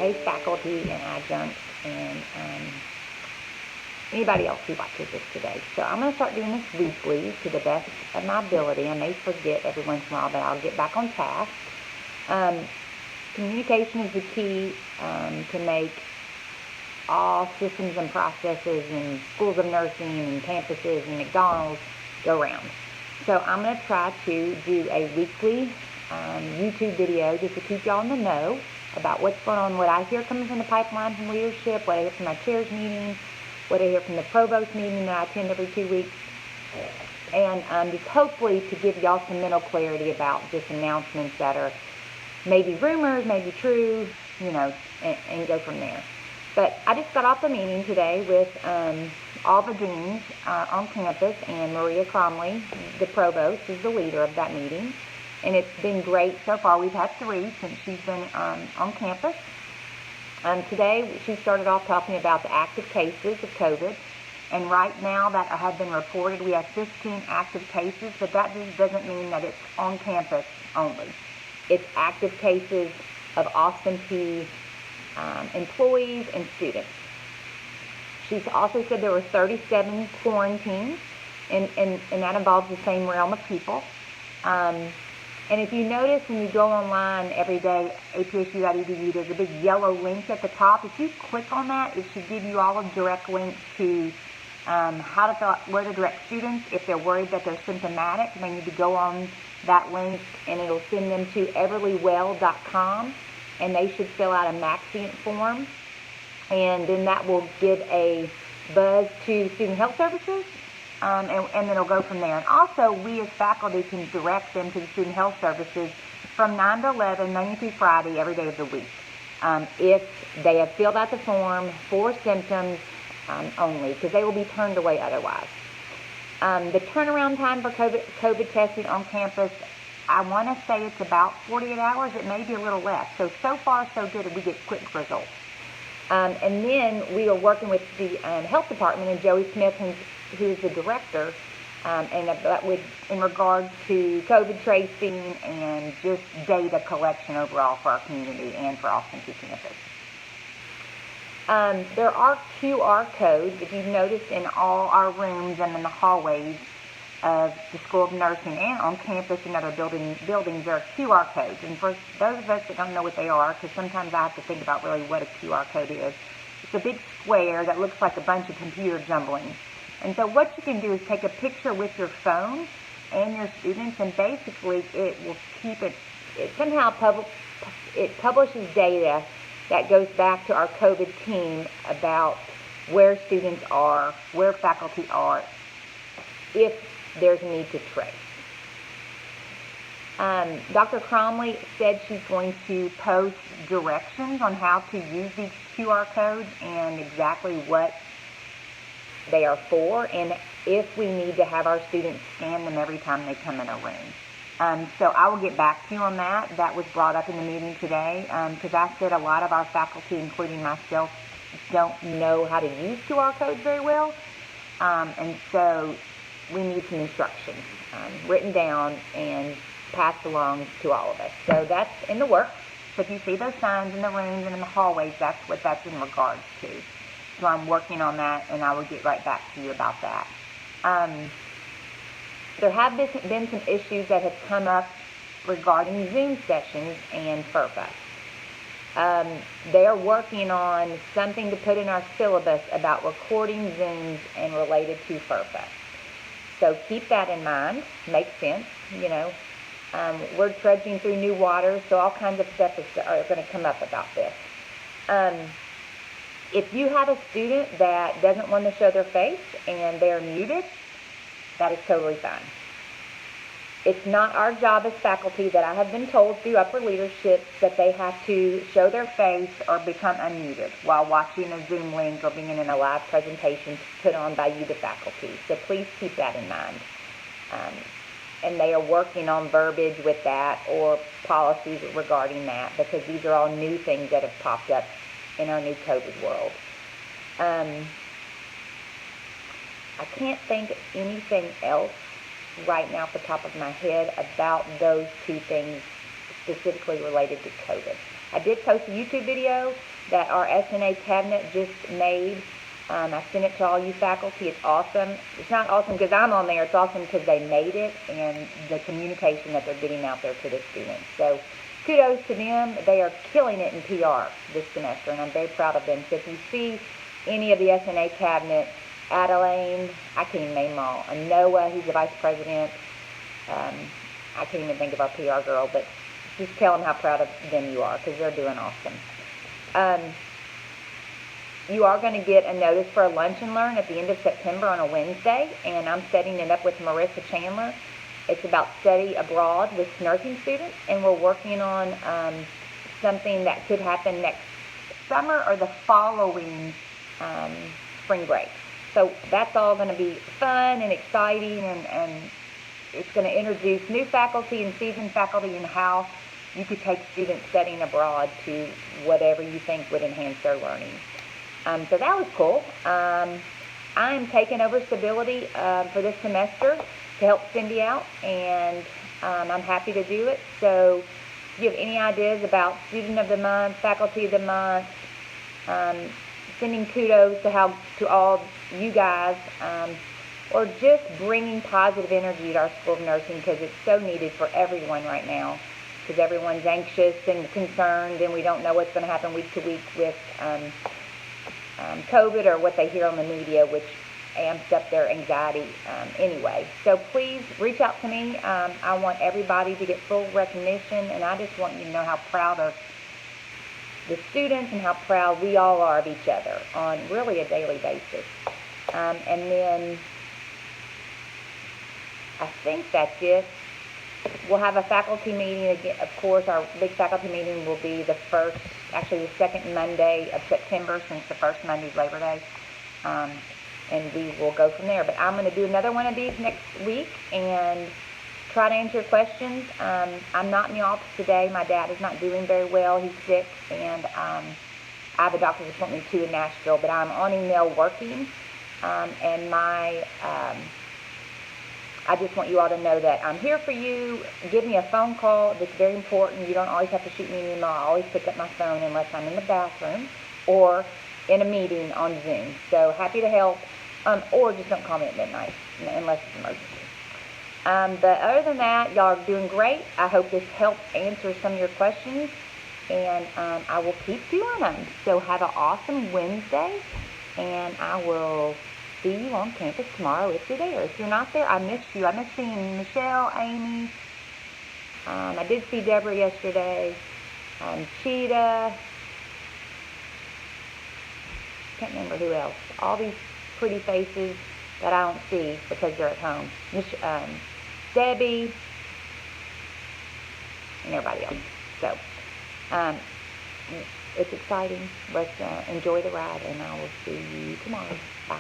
hey, faculty and adjuncts and anybody else who watches this today. So I'm going to start doing this weekly to the best of my ability. I may forget every once in a while, but I'll get back on task. Communication is the key to make all systems and processes and schools of nursing and campuses and McDonald's go round. So I'm going to try to do a weekly YouTube video just to keep y'all in the know about what's going on, what I hear coming from the pipeline from leadership, what I hear from my chairs meeting, what I hear from the provost meeting that I attend every 2 weeks, and just hopefully to give y'all some mental clarity about just announcements that are maybe rumors, maybe true, and go from there. But I just got off the meeting today with all the deans on campus, and Maria Cromley, the provost, is the leader of that meeting. And it's been great so far. We've had 3 since she's been on campus. Today, she started off talking about the active cases of COVID. And right now that have been reported, we have 15 active cases, but that just doesn't mean that it's on campus only. It's active cases of Austin Peay employees and students. She's also said there were 37 quarantines, and that involves the same realm of people. And if you notice when you go online every day, apsu.edu, there's a big yellow link at the top. If you click on that, it should give you all a direct links to how to fill out, where to direct students if they're worried that they're symptomatic. They need to go on that link, and it'll send them to everlywell.com, and they should fill out a Maxient form, and then that will give a buzz to Student Health Services, and then it'll go from there. And also, we as faculty can direct them to the Student Health Services from 9 to 11, Monday through Friday, every day of the week, if they have filled out the form for symptoms only, because they will be turned away otherwise. The turnaround time for COVID testing on campus, I want to say it's about 48 hours. It may be a little less. So far, so good. We get quick results. And then we are working with the health department and Joey Smith, who is the director, and that would in regards to COVID tracing and just data collection overall for our community and for Austin Peay campus. There are QR codes, if you've noticed, in all our rooms and in the hallways of the School of Nursing and on campus and other buildings, there are QR codes. And for those of us that don't know what they are, because sometimes I have to think about really what a QR code is, it's a big square that looks like a bunch of computer jumbling. And so what you can do is take a picture with your phone and your students, and basically it will keep it somehow it publishes data that goes back to our COVID team about where students are, where faculty are, if there's a need to trace. Dr. Cromley said she's going to post directions on how to use these QR codes and exactly what they are for, and if we need to have our students scan them every time they come in a room. So I will get back to you on that. That was brought up in the meeting today, because I said a lot of our faculty, including myself, don't know how to use QR codes very well, and so we need some instructions written down and passed along to all of us. So that's in the works. So if you see those signs in the rooms and in the hallways, that's what that's in regards to. So I'm working on that, and I will get right back to you about that. There have been some issues that have come up regarding Zoom sessions and FERPA. They are working on something to put in our syllabus about recording Zooms and related to FERPA. So keep that in mind. Makes sense, We're trudging through new waters, so all kinds of stuff are going to come up about this. If you have a student that doesn't want to show their face and they're muted, that is totally fine. It's not our job as faculty that I have been told through upper leadership that they have to show their face or become unmuted while watching a Zoom link or being in a live presentation put on by you, the faculty. So please keep that in mind. And they are working on verbiage with that or policies regarding that, because these are all new things that have popped up in our new COVID world. I can't think of anything else right now off the top of my head about those two things specifically related to COVID. I did post a YouTube video that our SNA cabinet just made. I sent it to all you faculty. It's awesome. It's not awesome because I'm on there. It's awesome because they made it and the communication that they're getting out there to the students. So kudos to them. They are killing it in PR this semester, and I'm very proud of them. So if you see any of the SNA cabinet, Adeline, I can't even name them all. Noah, who's the vice president. I can't even think of our PR girl, but just tell them how proud of them you are because they're doing awesome. You are going to get a notice for a lunch and learn at the end of September on a Wednesday, and I'm setting it up with Marissa Chandler. It's about study abroad with nursing students, and we're working on something that could happen next summer or the following spring break. So that's all going to be fun and exciting, and it's going to introduce new faculty and seasoned faculty and how you could take students studying abroad to whatever you think would enhance their learning. So that was cool. I'm taking over stability for this semester to help Cindy out, and I'm happy to do it. So if you have any ideas about Student of the Month, Faculty of the Month, sending kudos to all you guys, or just bringing positive energy to our School of Nursing because it's so needed for everyone right now because everyone's anxious and concerned and we don't know what's going to happen week to week with COVID or what they hear on the media, which amps up their anxiety anyway. So please reach out to me. I want everybody to get full recognition, and I just want you to know how proud of the students and how proud we all are of each other on really a daily basis. And then I think that's it. We'll have a faculty meeting again. Of course, our big faculty meeting will be the second Monday of September, since the first Monday is Labor Day. And we will go from there. But I'm going to do another one of these next week and try to answer your questions. I'm not in the office today. My dad is not doing very well. He's sick, and I have a doctor's appointment too in Nashville. But I'm on email working, and I just want you all to know that I'm here for you. Give me a phone call. It's very important. You don't always have to shoot me an email. I always pick up my phone unless I'm in the bathroom or in a meeting on Zoom. So happy to help. Or just don't call me at midnight unless it's an emergency. But other than that, y'all are doing great. I hope this helped answer some of your questions. And I will keep doing them. So have an awesome Wednesday. And I will see you on campus tomorrow if you're there. If you're not there, I miss you. I miss seeing Michelle, Amy. I did see Deborah yesterday. Cheetah. Can't remember who else. All these pretty faces that I don't see because they're at home. Debbie. And everybody else. So, it's exciting. Let's enjoy the ride, and I will see you tomorrow. Bye.